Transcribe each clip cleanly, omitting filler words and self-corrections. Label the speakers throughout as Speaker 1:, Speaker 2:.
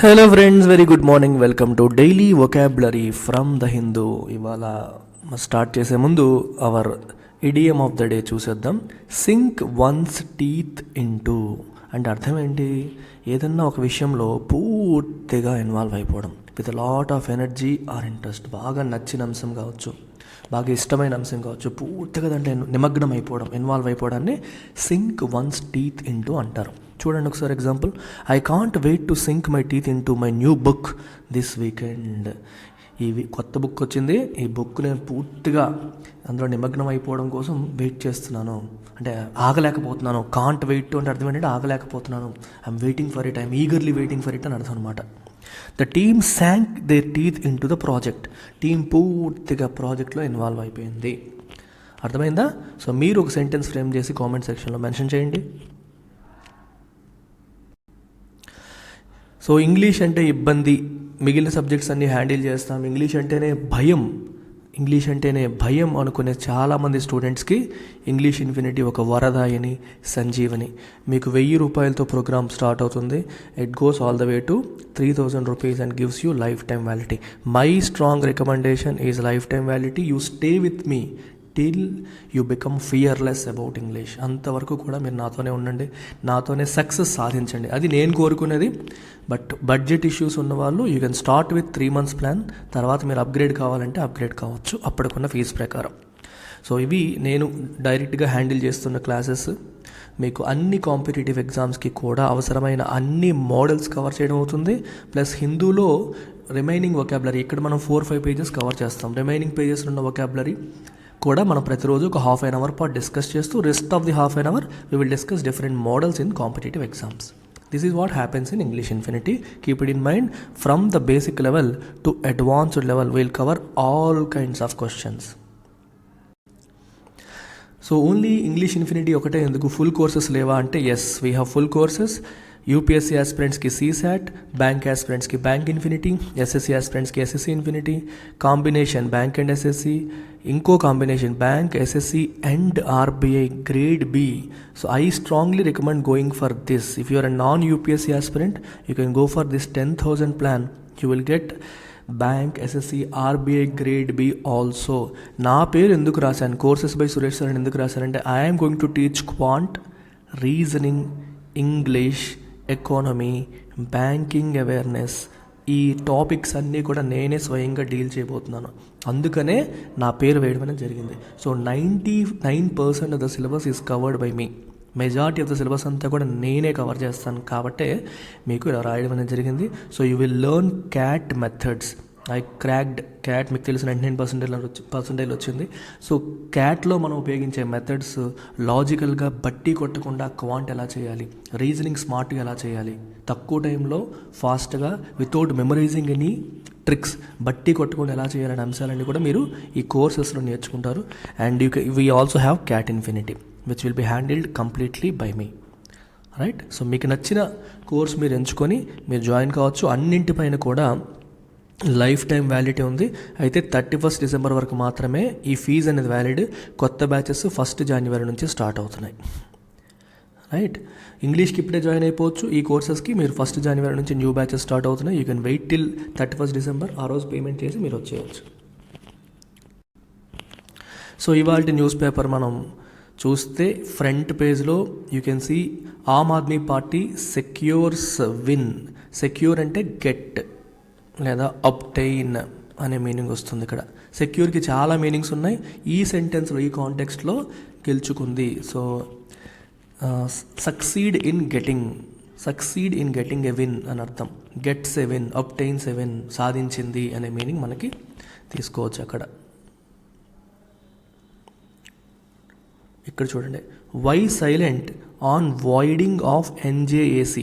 Speaker 1: Hello friends, very good morning. Welcome to daily vocabulary from the Hindu. ఇవాళ start చేసే ముందు our idiom of the day చూసేద్దాం. Sink one's teeth into అంటే అర్థం ఏంటి? ఏదన్నా ఒక విషయంలో పూర్తిగా ఇన్వాల్వ్ అయిపోవడం with lot of energy or interest. బాగా నచ్చిన అంశం కావచ్చు, బాగా ఇష్టమైన అంశం కావచ్చు, పూర్తిగా దాంట్లో నిమగ్నం అయిపోవడం, ఇన్వాల్వ్ అయిపోవడాన్ని సింక్ వన్స్ టీత్ ఇంటూ అంటారు. చూడండి ఒకసారి example. I can't wait to sink my teeth into my new book this weekend. కొత్త బుక్ వచ్చింది, ఈ బుక్ నేను పూర్తిగా అందులో నిమగ్నం అయిపోవడం కోసం వెయిట్ చేస్తున్నాను, అంటే ఆగలేకపోతున్నాను. కాంట్ వెయిట్ అంటే అర్థం ఏంటంటే ఆగలేకపోతున్నాను. I'm waiting for it, I'm eagerly waiting for it అని అర్థం అనమాట. The team sank their teeth into the project. Team పూర్తిగా ప్రాజెక్ట్లో ఇన్వాల్వ్ అయిపోయింది. అర్థమైందా? సో మీరు ఒక సెంటెన్స్ ఫ్రేమ్ చేసి కామెంట్ సెక్షన్లో మెన్షన్ చేయండి. సో ఇంగ్లీష్ అంటే ఇబ్బంది, మిగిలిన సబ్జెక్ట్స్ అన్నీ హ్యాండిల్ చేస్తాం, ఇంగ్లీష్ అంటేనే భయం అనుకునే చాలామంది స్టూడెంట్స్కి ఇంగ్లీష్ ఇన్ఫినిటీ ఒక వరదాయని, సంజీవని. మీకు 1000 రూపాయలతో ప్రోగ్రామ్ స్టార్ట్ అవుతుంది. It goes all the way to 3000 rupees and gives you life time validity. My strong recommendation is life time validity. You stay with me till you become fearless about English. అంతవరకు కూడా మీరు నాతోనే ఉండండి, నాతోనే success సాధించండి. అది నేను కోరుకునేది. బట్ బడ్జెట్ ఇష్యూస్ ఉన్నవాళ్ళు you can start with 3 months plan. తర్వాత మీరు అప్గ్రేడ్ కావాలంటే అప్గ్రేడ్ కావచ్చు అప్పటికున్న ఫీజు ప్రకారం. సో ఇవి నేను డైరెక్ట్గా హ్యాండిల్ చేస్తున్న క్లాసెస్. మీకు అన్ని కాంపిటేటివ్ ఎగ్జామ్స్కి కూడా అవసరమైన అన్ని మోడల్స్ కవర్ చేయడం అవుతుంది. ప్లస్ హిందూలో రిమైనింగ్ వొకాబులరీ, ఇక్కడ మనం 4-5 pages కవర్ చేస్తాం. రిమైనింగ్ పేజెస్లో ఉన్న వొకాబులరీ కూడా మనం ప్రతిరోజు ఒక ½ an hour పాటు డిస్కస్ చేస్తూ, rest of the ½ an hour we will discuss different models in competitive exams. This is what happens in English Infinity. Keep it in mind. From the basic level to advanced level, we'll cover all kinds of questions. So only English infinity ఒకటే ఎందుకు, full courses లేవా అంటే yes, we have full courses. UPSC ఆస్పిరెంట్స్కి CSAT, bank ఆస్పిరెంట్స్కి bank infinity, SSC ఆస్పిరెంట్స్కి SSC infinity, combination bank and SSC, ఇంకో combination bank, SSC and RBI grade B. So I strongly recommend going for this. If you are a non UPSC aspirant, you can go for this 10,000 plan. You will get bank, SSC, RBI grade be also. నా పేరు ఎందుకు రాశాను, courses by Suresh sir అని ఎందుకు రాశానంటే I'm going to teach quant, reasoning, English, economy, banking awareness. ఈ topics అన్నీ కూడా నేనే స్వయంగా డీల్ చేయబోతున్నాను. అందుకనే నా పేరు వేయడం అనేది జరిగింది. So 99% of the syllabus is covered by me. Majority of the syllabus అంతా కూడా నేనే కవర్ చేస్తాను కాబట్టే మీకు ఇలా రాయడం అనేది జరిగింది. So you will learn cat methods. I cracked cat. మీకు తెలిసిన 99% వచ్చింది. సో క్యాట్లో మనం ఉపయోగించే మెథడ్స్, లాజికల్గా బట్టి కొట్టకుండా క్వాంట్ ఎలా చేయాలి, రీజనింగ్ స్మార్ట్గా ఎలా చేయాలి, తక్కువ టైంలో ఫాస్ట్గా వితౌట్ మెమరైజింగ్ ఎనీ ట్రిక్స్, బట్టి కొట్టకుండా ఎలా చేయాలనే అంశాలన్నీ కూడా మీరు ఈ కోర్సెస్లో నేర్చుకుంటారు. And we also have cat infinity which will be handled completely by me. Right? So మీకు నచ్చిన కోర్స్ మీరు ఎంచుకొని మీరు జాయిన్ కావచ్చు. అన్నింటిపైన కూడా లైఫ్ టైం వ్యాలిడిటీ ఉంది. అయితే 31st December వరకు మాత్రమే ఈ ఫీజు అనేది వ్యాలిడ్. కొత్త బ్యాచెస్ 1st January నుంచి స్టార్ట్ అవుతున్నాయి. రైట్? ఇంగ్లీష్కి ఇప్పుడే జాయిన్ అయిపోవచ్చు. ఈ కోర్సెస్కి మీరు 1st January నుంచి న్యూ బ్యాచెస్ స్టార్ట్ అవుతున్నాయి. You can wait till 31st December. ఆ రోజు పేమెంట్ చేసి మీరు వచ్చేయచ్చు. సో ఇవాళ న్యూస్ పేపర్ మనం చూస్తే ఫ్రంట్ పేజ్లో you can see Aam Aadmi Party secures win. Secure అంటే గెట్ లేదా అబ్టైన్ అనే మీనింగ్ వస్తుంది ఇక్కడ. సెక్యూర్కి చాలా మీనింగ్స్ ఉన్నాయి. ఈ సెంటెన్స్లో, ఈ కాంటెక్స్ట్లో గెలుచుకుంది. So succeed in getting a win అని అర్థం. Gets a win, obtains a win, సాధించింది అనే మీనింగ్ మనకి తీసుకోవచ్చు అక్కడ. ఇక్కడ చూడండి. Why silent on voiding of NJAC.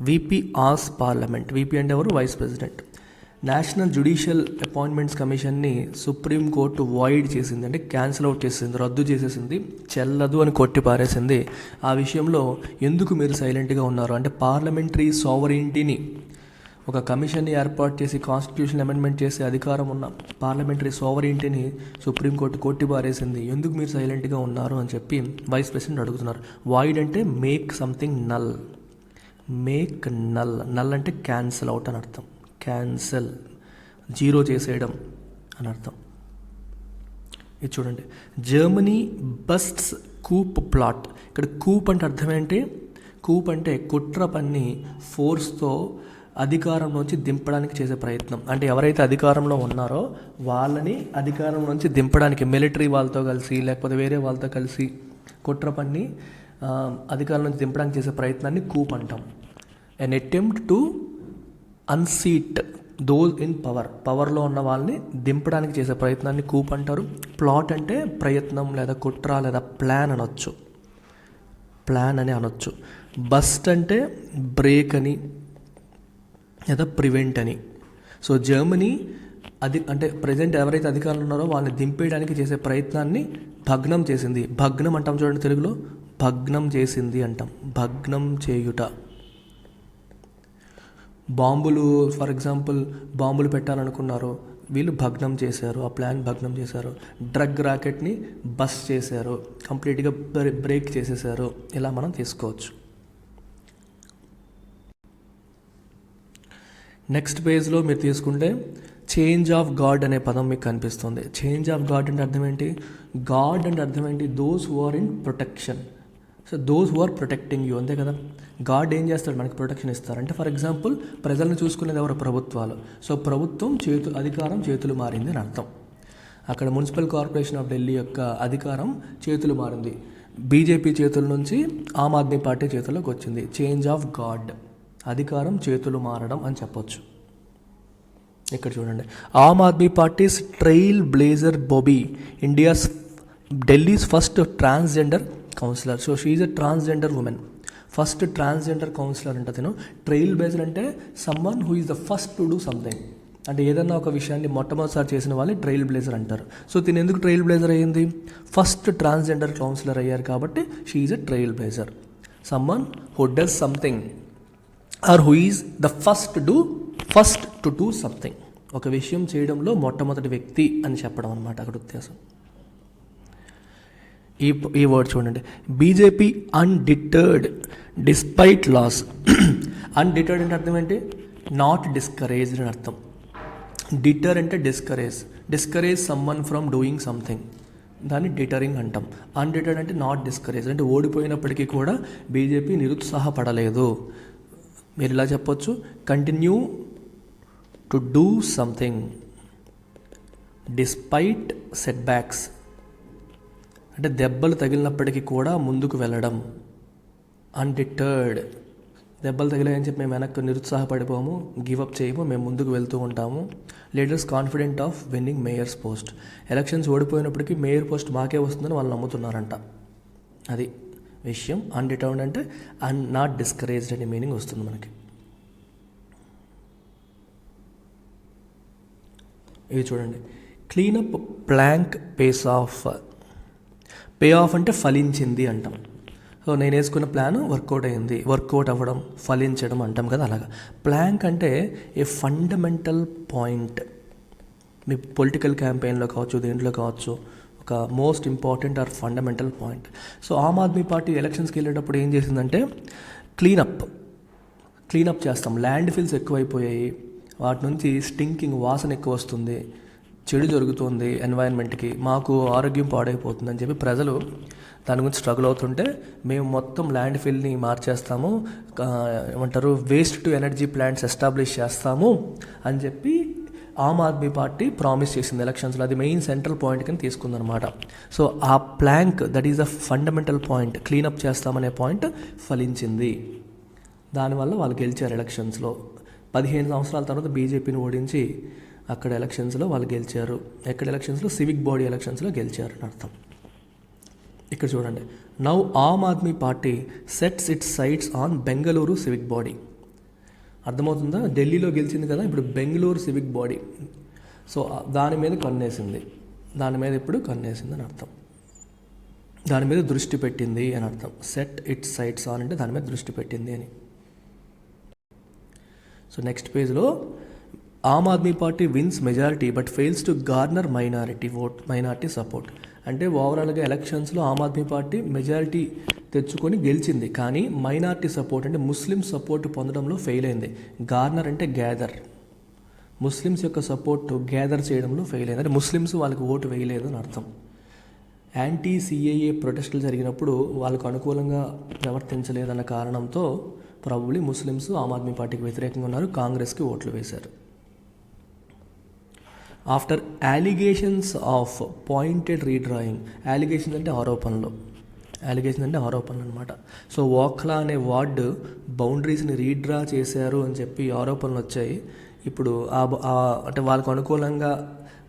Speaker 1: VP ఆస్ పార్లమెంట్. VP అంటే ఎవరు? Vice president. National judicial appointments కమిషన్ని సుప్రీంకోర్టు వాయిడ్ చేసింది, అంటే క్యాన్సిల్ అవుట్ చేసింది, రద్దు చేసేసింది, చెల్లదు అని కొట్టి పారేసింది. ఆ విషయంలో ఎందుకు మీరు సైలెంట్గా ఉన్నారు అంటే పార్లమెంటరీ సావరెయింటీని, ఒక కమిషన్ని ఏర్పాటు చేసి కాన్స్టిట్యూషన్ అమెండ్మెంట్ చేసే అధికారం ఉన్న పార్లమెంటరీ సావరెయింటీని సుప్రీంకోర్టు కొట్టి పారేసింది, ఎందుకు మీరు సైలెంట్గా ఉన్నారు అని చెప్పి వైస్ ప్రెసిడెంట్ అడుగుతున్నారు. వాయిడ్ అంటే make something null. Make null అంటే క్యాన్సిల్ అవుట్ అని అర్థం. క్యాన్సిల్, జీరో చేసేయడం అని అర్థం. ఇది చూడండి, జర్మనీ బస్ట్స్ కూప్ ప్లాట్. ఇక్కడ కూప్ అంటే అర్థం ఏంటి? కూప్ అంటే కుట్ర పన్ని ఫోర్స్తో అధికారం నుంచి దింపడానికి చేసే ప్రయత్నం. అంటే ఎవరైతే అధికారంలో ఉన్నారో వాళ్ళని అధికారం నుంచి దింపడానికి మిలిటరీ వాళ్ళతో కలిసి లేకపోతే వేరే వాళ్ళతో కలిసి కుట్ర పన్ని అధికారం నుంచి దింపడానికి చేసే ప్రయత్నాన్ని కూప్ అంటాం. An attempt to unseat those in పవర్లో ఉన్న వాళ్ళని దింపడానికి చేసే ప్రయత్నాన్ని కూప్ అంటారు. ప్లాట్ అంటే ప్రయత్నం లేదా కుట్ర లేదా ప్లాన్ అనొచ్చు, ప్లాన్ అని అనొచ్చు. బస్ట్ అంటే బ్రేక్ అని లేదా ప్రివెంట్ అని. సో జర్మనీ అంటే ప్రజెంట్ ఎవరైతే అధికారులు ఉన్నారో వాళ్ళని దింపేయడానికి చేసే ప్రయత్నాన్ని భగ్నం చేసింది. భగ్నం అంటాం చూడండి, తెలుగులో భగ్నం చేసింది అంటాం, భగ్నం చేయుట. బాంబులు, ఫర్ ఎగ్జాంపుల్ బాంబులు పెట్టాలనుకున్నారు, వీళ్ళు భగ్నం చేశారు, ఆ ప్లాన్ భగ్నం చేశారు. డ్రగ్ ర్యాకెట్ని బస్ చేశారు, కంప్లీట్గా బ్రేక్ చేసేసారు. ఇలా మనం తీసుకోవచ్చు. నెక్స్ట్ పేజ్లో మీరు తీసుకుంటే చేంజ్ ఆఫ్ గాడ్ అనే పదం మీకు కనిపిస్తుంది. చేంజ్ ఆఫ్ గాడ్ అంటే అర్థం ఏంటి? గాడ్ అంటే అర్థం ఏంటి? Those who are in protection. So those who are protecting you, అంతే కదా. గాడ్ ఏం చేస్తాడు? మనకి ప్రొటెక్షన్ ఇస్తారు. అంటే ఫర్ ఎగ్జాంపుల్ ప్రజలను చూసుకునేది ఎవరు? ప్రభుత్వాలు. సో ప్రభుత్వం అధికారం చేతులు మారింది అని అర్థం. అక్కడ మున్సిపల్ కార్పొరేషన్ ఆఫ్ ఢిల్లీ యొక్క అధికారం చేతులు మారింది, బీజేపీ చేతుల నుంచి ఆమ్ ఆద్మీ పార్టీ చేతుల్లోకి వచ్చింది. చేంజ్ ఆఫ్ గాడ్, అధికారం చేతులు మారడం అని చెప్పొచ్చు. ఇక్కడ చూడండి, Aam Aadmi party's trailblazer Bobi Delhi's first transgender councillor. So she is a transgender women, first transgender councillor అంటే తిను. ట్రైల్ బ్లేజర్ అంటే someone who is the first to do something. అంటే ఏదన్నా ఒక విషయాన్ని మొట్టమొదటిసారి చేసిన వాళ్ళని ట్రైల్ బ్లేజర్ అంటారు. సో తిను ఎందుకు ట్రైల్ బ్లేజర్ అయ్యింది? ఫస్ట్ ట్రాన్స్జెండర్ కౌన్సిలర్ అయ్యారు కాబట్టి she is a trailblazer. Someone who does something or who is the first to do something. ఒక విషయం చేయడంలో మొట్టమొదటి వ్యక్తి అని చెప్పడం అనమాట అక్కడ ఉద్దేశం. ఈ వర్డ్ చూడండి, బీజేపీ అన్డిటర్డ్ డిస్పైట్ లాస్. అన్డిటర్డ్ అంటే అర్థం ఏంటి? నాట్ డిస్కరేజ్డ్ అని అర్థం. డిటర్ అంటే discourage someone from doing something, దాన్ని డిటరింగ్ అంటాం. అన్డిటర్డ్ అంటే నాట్ డిస్కరేజ్, అంటే ఓడిపోయినప్పటికీ కూడా బీజేపీ నిరుత్సాహపడలేదు. మీరు ఇలా చెప్పొచ్చు, continue to do something despite set backs, అంటే దెబ్బలు తగిలినప్పటికీ కూడా ముందుకు వెళ్ళడం. అన్డిటర్డ్, దెబ్బలు తగిలాయని చెప్పి మేము వెనక్కి నిరుత్సాహపడిపోము, గివప్ చేయము, మేము ముందుకు వెళ్తూ ఉంటాము. Leaders confident of winning mayor's post. Elections ఓడిపోయినప్పటికీ మేయర్ పోస్ట్ మాకే వస్తుందని వాళ్ళు నమ్ముతున్నారంట. అది విషయం. అన్డిటర్డ్ అంటే నాట్ డిస్కరేజ్డ్ అనే మీనింగ్ వస్తుంది మనకి. ఇది చూడండి, క్లీనప్ ప్లాంక్ పే ఆఫ్ అంటే ఫలించింది అంటాం. సో నేను వేసుకున్న ప్లాన్ వర్కౌట్ అవ్వడం, ఫలించడం అంటాం కదా, అలాగా. ప్లాంక్ అంటే ఏ ఫండమెంటల్ పాయింట్. మీ పొలిటికల్ క్యాంపెయిన్లో కావచ్చు, దేంట్లో కావచ్చు, ఒక most important or fundamental point. So Aam Aadmi party ఎలక్షన్స్కి వెళ్ళేటప్పుడు ఏం చేసిందంటే క్లీనప్ చేస్తాం. ల్యాండ్ ఫిల్స్ ఎక్కువైపోయాయి, వాటి నుంచి స్టింకింగ్ వాసన ఎక్కువ వస్తుంది, చెడు జరుగుతుంది ఎన్వైరన్మెంట్కి, మాకు ఆరోగ్యం పాడైపోతుంది అని చెప్పి ప్రజలు దాని గురించి స్ట్రగుల్ అవుతుంటే మేము మొత్తం ల్యాండ్ ఫిల్ని మార్చేస్తాము, ఏమంటారు waste to energy plants establish చేస్తాము అని చెప్పి ఆమ్ ఆద్మీ పార్టీ ప్రామిస్ చేసింది ఎలక్షన్స్లో. అది మెయిన్ సెంట్రల్ పాయింట్ కింద తీసుకుందనమాట. సో ఆ plank, that is the fundamental point, cleanup చేస్తామనే పాయింట్ ఫలించింది. దానివల్ల వాళ్ళు గెలిచారు ఎలక్షన్స్లో. 15 సంవత్సరాల తర్వాత బీజేపీని ఓడించి అక్కడ ఎలక్షన్స్లో వాళ్ళు గెలిచారు. ఎక్కడ ఎలక్షన్స్లో? సివిక్ బాడీ ఎలక్షన్స్లో గెలిచారు అని అర్థం. ఇక్కడ చూడండి, now Aam Aadmi party sets its sights on Bengaluru civic body. అర్థమవుతుందా? ఢిల్లీలో గెలిచింది కదా, ఇప్పుడు బెంగళూరు సివిక్ బాడీ. సో దాని మీద కన్నేసింది అని అర్థం. దాని మీద దృష్టి పెట్టింది అని అర్థం. సెట్ ఇట్స్ సైట్స్ ఆన్ అంటే దాని మీద దృష్టి పెట్టింది అని. సో నెక్స్ట్ పేజ్లో Aam Aadmi party wins majority but fails to garner minority support. అంటే ఓవరాల్గా ఎలక్షన్స్లో ఆమ్ ఆద్మీ పార్టీ మెజారిటీ తెచ్చుకొని గెలిచింది. కానీ మైనారిటీ సపోర్ట్ అంటే ముస్లిం సపోర్ట్ పొందడంలో ఫెయిల్ అయింది. గార్నర్ అంటే గ్యాదర్, ముస్లిమ్స్ యొక్క సపోర్ట్ గ్యాదర్ చేయడంలో ఫెయిల్ అయింది. అంటే ముస్లిమ్స్ వాళ్ళకి ఓటు వేయలేదు అని అర్థం. యాంటీ సిఏఏ ప్రొటెస్టులు జరిగినప్పుడు వాళ్ళకు అనుకూలంగా ప్రవర్తించలేదన్న కారణంతో ప్రాబబ్లీ ముస్లిమ్స్ ఆమ్ ఆద్మీ పార్టీకి వ్యతిరేకంగా ఉన్నారు, కాంగ్రెస్కి ఓట్లు వేశారు. After allegations of pointed redrawing, allegations అంటే ఆరోపణలు, అలిగేషన్ అంటే ఆరోపణలు అనమాట. సో ఓఖ్లా అనే వార్డు బౌండరీస్ని రీడ్రా చేశారు అని చెప్పి ఆరోపణలు వచ్చాయి. ఇప్పుడు అంటే వాళ్ళకు అనుకూలంగా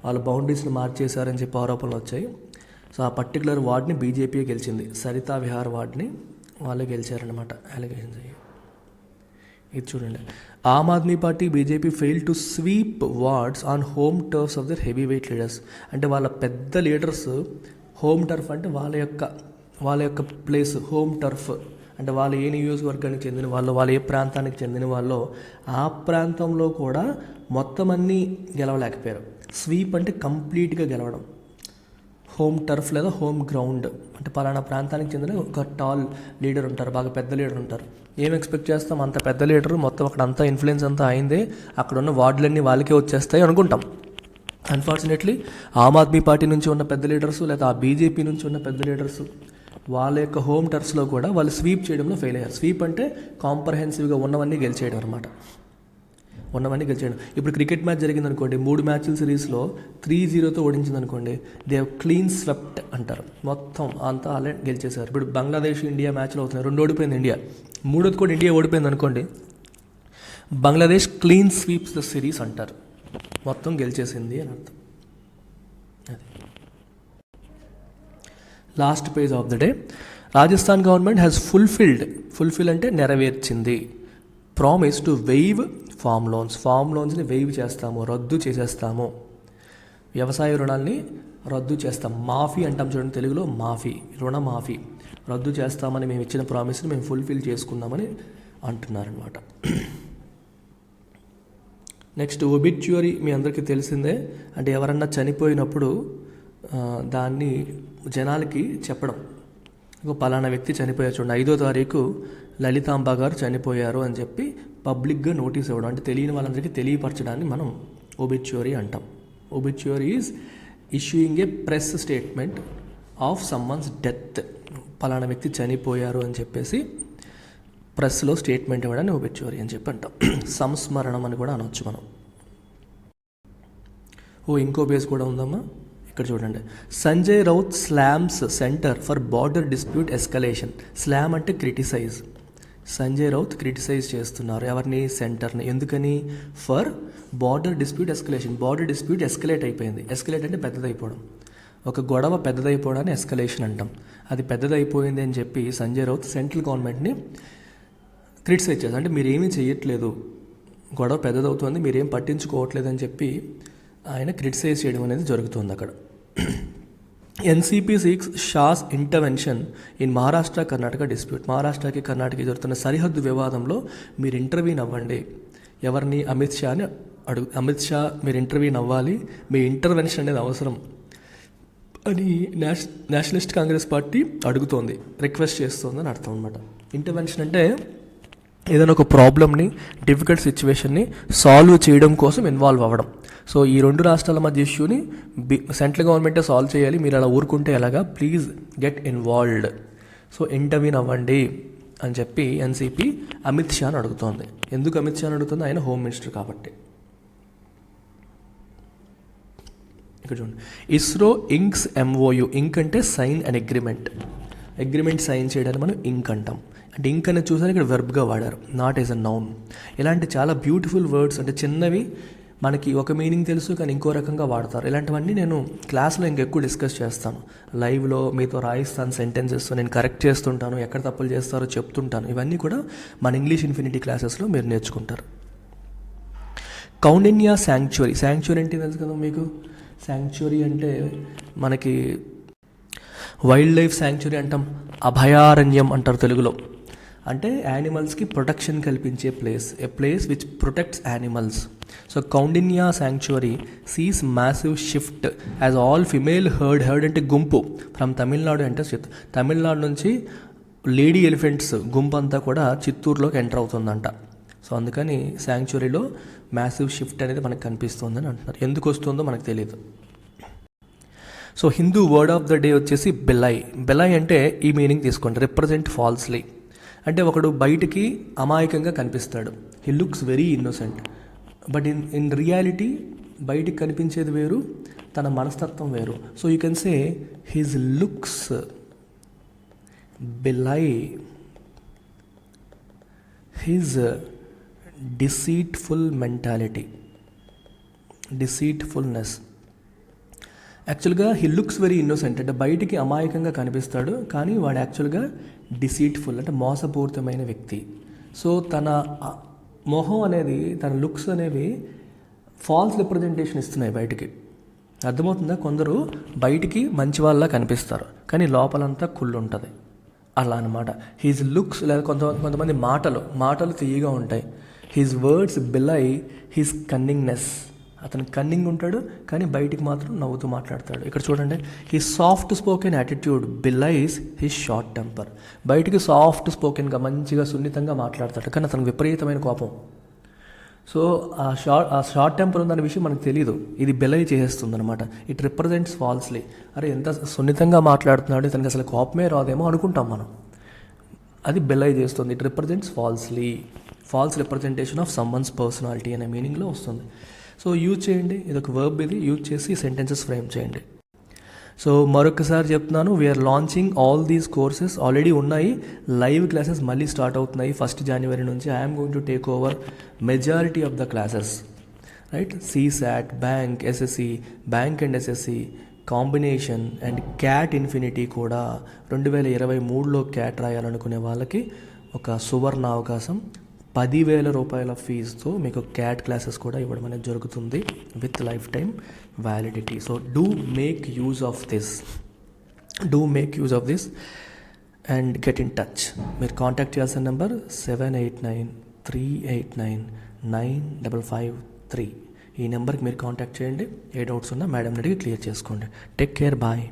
Speaker 1: వాళ్ళ బౌండరీస్ని మార్చేశారని చెప్పి ఆరోపణలు వచ్చాయి. సో ఆ పర్టికులర్ వార్డ్ని బీజేపీ గెలిచింది, సరితా విహార్ వార్డ్ని వాళ్ళే గెలిచారనమాట. అలిగేషన్స్ అయ్యి ఇది చూడండి. Aam Aadmi party BJP fail to sweep wards on home turfs of their heavyweight leaders. అంటే వాళ్ళ పెద్ద లీడర్స్ హోమ్ టర్ఫ్ అంటే వాళ్ళ యొక్క ప్లేస్ హోమ్ టర్ఫ్ అంటే వాళ్ళు ఏ నియోజకవర్గానికి చెందిన వాళ్ళు, వాళ్ళు ఏ ప్రాంతానికి చెందిన వాళ్ళు, ఆ ప్రాంతంలో కూడా మొత్తం అన్నీ గెలవలేకపోయారు. స్వీప్ అంటే కంప్లీట్గా గెలవడం. హోమ్ టర్ఫ్ లేదా హోమ్ గ్రౌండ్ అంటే పలానా ప్రాంతానికి చెందిన ఒక టాల్ లీడర్ ఉంటారు, బాగా పెద్ద లీడర్ ఉంటారు. ఏం ఎక్స్పెక్ట్ చేస్తాం, అంత పెద్ద లీడర్ మొత్తం అక్కడ అంతా ఇన్ఫ్లుయెన్స్ అంతా అయిందే, అక్కడ ఉన్న వార్డులన్నీ వాళ్ళకే వచ్చేస్తాయి అనుకుంటాం. అన్ఫార్చునేట్లీ ఆమ్ ఆద్మీ పార్టీ నుంచి ఉన్న పెద్ద లీడర్స్ లేదా ఆ బీజేపీ నుంచి ఉన్న పెద్ద లీడర్స్ వాళ్ళ యొక్క హోమ్ టర్ఫ్స్లో కూడా వాళ్ళు స్వీప్ చేయడంలో ఫెయిల్ అయ్యారు. స్వీప్ అంటే కాంప్రహెన్సివ్గా ఉన్నవన్నీ గెలిచేయడం అనమాట, ఉన్నవన్నీ గెలిచేయడం. ఇప్పుడు క్రికెట్ మ్యాచ్ జరిగింది అనుకోండి, 3 మ్యాచ్ల సిరీస్లో 3-0తో ఓడించింది అనుకోండి, దే హ్యావ్ క్లీన్ స్వెప్ట్ అంటారు, మొత్తం అంతా అలా గెలిచేశారు. ఇప్పుడు బంగ్లాదేశ్ ఇండియా మ్యాచ్లో అవుతున్నాయి, 2 ఓడిపోయింది ఇండియా, 3వది కూడా ఇండియా ఓడిపోయింది అనుకోండి, Bangladesh clean sweeps the series అంటారు, మొత్తం గెలిచేసింది అని అర్థం. అది last page of the day. Rajasthan government has fulfil అంటే నెరవేర్చింది, ప్రామిస్ టు వెయివ్ ఫామ్ లోన్స్ని వెయివ్ చేస్తాము, రద్దు చేసేస్తాము, వ్యవసాయ రుణాల్ని రద్దు చేస్తాం, మాఫీ అంటాం చూడండి తెలుగులో, మాఫీ, రుణమాఫీ రద్దు చేస్తామని మేము ఇచ్చిన ప్రామిస్ని మేము ఫుల్ఫిల్ చేసుకున్నామని అంటున్నారనమాట. నెక్స్ట్ ఒబిట్యూరీ మీ అందరికీ తెలిసిందే, అంటే ఎవరన్నా చనిపోయినప్పుడు దాన్ని జనాలకి చెప్పడం, పలానా వ్యక్తి చనిపోయారు చూడండి, 5వ తారీఖు లలితాంబ గారు చనిపోయారు అని చెప్పి పబ్లిక్గా నోటీస్ ఇవ్వడం, అంటే తెలియని వాళ్ళందరికీ తెలియపరచడాన్ని మనం ఒబిట్యూరీ అంటాం. Obituary is issuing a press statement of someone's death, పలానా వ్యక్తి చనిపోయారు అని చెప్పేసి ప్రెస్లో స్టేట్మెంట్ ఇవ్వడాన్ని ఒబిట్యూరీ అని చెప్పి అంటాం. సంస్మరణం అని కూడా అనొచ్చు మనం. ఇంకో బేస్ కూడా ఉందమ్మా, ఇక్కడ చూడండి. Sanjay Raut slams centre for border dispute escalation. Slam అంటే క్రిటిసైజ్. సంజయ్ రౌత్ క్రిటిసైజ్ చేస్తున్నారు ఎవరిని, సెంటర్ని. ఎందుకని, for border dispute escalation. Border dispute escalate అయిపోయింది. ఎస్కలేట్ అంటే పెద్దదైపోవడం, ఒక గొడవ పెద్దదైపోవడాన్ని ఎస్కలేషన్ అంటాం. అది పెద్దదైపోయింది అని చెప్పి సంజయ్ రౌత్ సెంట్రల్ గవర్నమెంట్ని క్రిటిసైజ్ చేస్తారు. అంటే మీరేమీ చేయట్లేదు, గొడవ పెద్దదవుతుంది, మీరేం పట్టించుకోవట్లేదు అని చెప్పి ఆయన క్రిటిసైజ్ చేయడం అనేది జరుగుతుంది అక్కడ. NCP seeks Shah's intervention in Maharashtra Karnataka dispute. మహారాష్ట్రకి కర్ణాటకకి జరుగుతున్న సరిహద్దు వివాదంలో మీరు ఇంటర్వ్యూన్ అవ్వండి. ఎవరిని, అమిత్ షా మీరు ఇంటర్వ్యూన్ అవ్వాలి, మీ ఇంటర్వెన్షన్ అనేది అవసరం అని నేషనలిస్ట్ కాంగ్రెస్ పార్టీ అడుగుతోంది, రిక్వెస్ట్ చేస్తుంది అని అర్థం అనమాట. ఇంటర్వెన్షన్ అంటే ఏదైనా ఒక ప్రాబ్లమ్ని, డిఫికల్ట్ సిచ్యువేషన్ని సాల్వ్ చేయడం కోసం ఇన్వాల్వ్ అవ్వడం. సో ఈ 2 రాష్ట్రాల మధ్య ఇష్యూని సెంట్రల్ గవర్నమెంటే సాల్వ్ చేయాలి, మీరు అలా ఊరుకుంటే ఎలాగా, please get involved, so intervene అవ్వండి అని చెప్పి ఎన్సీపీ అమిత్ షాని అడుగుతోంది. ఎందుకు అమిత్ షాని అడుగుతుంది, ఆయన హోమ్ మినిస్టర్ కాబట్టి. ఇక్కడ చూడండి, ఇస్రో ఇంక్స్ ఎంఓయు. ఇంక్ అంటే సైన్ అండ్ అగ్రిమెంట్ సైన్ చేయడానికి మనం ఇంక్ అంటాం. అంటే ఇంక్ అనేది చూసారు ఇక్కడ వెర్బ్గా వాడారు, నాట్ యాజ్ అ నౌన్. ఇలాంటి చాలా బ్యూటిఫుల్ వర్డ్స్, అంటే చిన్నవి మనకి ఒక మీనింగ్ తెలుసు కానీ ఇంకో రకంగా వాడతారు. ఇలాంటివన్నీ నేను క్లాస్లో ఇంకెక్కువ డిస్కస్ చేస్తాను, లైవ్లో మీతో రాయిస్తాను, సెంటెన్సెస్ నేను కరెక్ట్ చేస్తుంటాను, ఎక్కడ తప్పులు చేస్తారో చెప్తుంటాను. ఇవన్నీ కూడా మన ఇంగ్లీష్ ఇన్ఫినిటీ క్లాసెస్లో మీరు నేర్చుకుంటారు. కౌండిన్య శాంక్చురీ. శాంక్చురీ అంటే తెలుసు కదా మీకు, శాంక్చురీ అంటే మనకి వైల్డ్ లైఫ్ శాంక్చురీ అంటాం, అభయారణ్యం అంటారు తెలుగులో. అంటే యానిమల్స్కి ప్రొటెక్షన్ కల్పించే place, a place which protects animals. So Kaundinya sanctuary sees massive shift as all female herd అంటే గుంపు, ఫ్రమ్ తమిళనాడు అంటే తమిళనాడు నుంచి లేడీ ఎలిఫెంట్స్ గుంపంతా కూడా చిత్తూరులోకి ఎంటర్ అవుతుందంట. సో అందుకని శాంక్చురీలో మ్యాసివ్ షిఫ్ట్ అనేది మనకు కనిపిస్తుందని అంటున్నారు. ఎందుకు వస్తుందో మనకు తెలియదు. So Hindu word of the day వచ్చేసి బెలై. బెలై అంటే ఈ మీనింగ్ తీసుకోండి, రిప్రజెంట్ ఫాల్స్లీ. అంటే ఒకడు బయటికి అమాయకంగా కనిపిస్తాడు, he looks very innocent, but in reality బయటికి కనిపించేది వేరు, తన మనస్తత్వం వేరు. So you can say his looks belie his deceitful mentality, deceitfulness. యాక్చువల్గా హీ లుక్స్ వెరీ ఇన్నోసెంట్, అంటే బయటికి అమాయకంగా కనిపిస్తాడు, కానీ వాడు యాక్చువల్గా డిసీట్ఫుల్ అంటే మోసపూరితమైన వ్యక్తి. సో తన మొహం అనేది, తన లుక్స్ అనేవి ఫాల్స్ రిప్రజెంటేషన్ ఇస్తున్నాయి బయటికి. అర్థమవుతుందా? కొందరు బయటికి మంచి వాళ్ళ కనిపిస్తారు, కానీ లోపలంతా కుళ్ళు ఉంటుంది. అలా అనమాట హీజ్ లుక్స్. లేదా కొంతమంది మాటలు తీయగా ఉంటాయి. His words belie his cunningness. అతను కన్నింగ్ ఉంటాడు, కానీ బయటికి మాత్రం నవ్వుతూ మాట్లాడతాడు. ఇక్కడ చూడండి, he soft spoken attitude belies his short temper. బయటికి సాఫ్ట్ స్పోకెన్గా మంచిగా సున్నితంగా మాట్లాడతాడు, కానీ అతనికి విపరీతమైన కోపం. సో ఆ షార్ట్ టెంపర్ ఉందనే విషయం మనకు తెలియదు, ఇది బెలై చేసేస్తుంది అనమాట. It represents falsely. అరే ఎంత సున్నితంగా మాట్లాడుతున్నాడు, ఇతనికి అసలు కోపమే రాదేమో అనుకుంటాం మనం. అది బెలై చేస్తుంది. It represents falsely, false representation of someone's personality అనే మీనింగ్లో వస్తుంది. సో యూజ్ చేయండి, ఇది ఒక వర్బ్, ఇది యూజ్ చేసి సెంటెన్సెస్ ఫ్రేమ్ చేయండి. సో మరొకసారి చెప్తున్నాను, we are launching all these courses. Already ఉన్నాయి, లైవ్ క్లాసెస్ మళ్ళీ స్టార్ట్ అవుతున్నాయి 1st January నుంచి. I'm going to take over majority of the classes, right? CSAT, bank, SSC, bank and SSC combination and CAT infinity కూడా 2023లో cat రాయాలనుకునే వాళ్ళకి ఒక సువర్ణ అవకాశం. 10,000 రూపాయల ఫీజుతో మీకు క్యాట్ క్లాసెస్ కూడా ఇవ్వడం అనేది జరుగుతుంది with life time validity. So do make use of this and get in touch. మీరు కాంటాక్ట్ చేయాల్సిన నెంబర్ 7893899553. ఈ నెంబర్కి మీరు కాంటాక్ట్ చేయండి. ఏ డౌట్స్ ఉన్నా మేడంని అడిగి క్లియర్ చేసుకోండి. Take care, bye.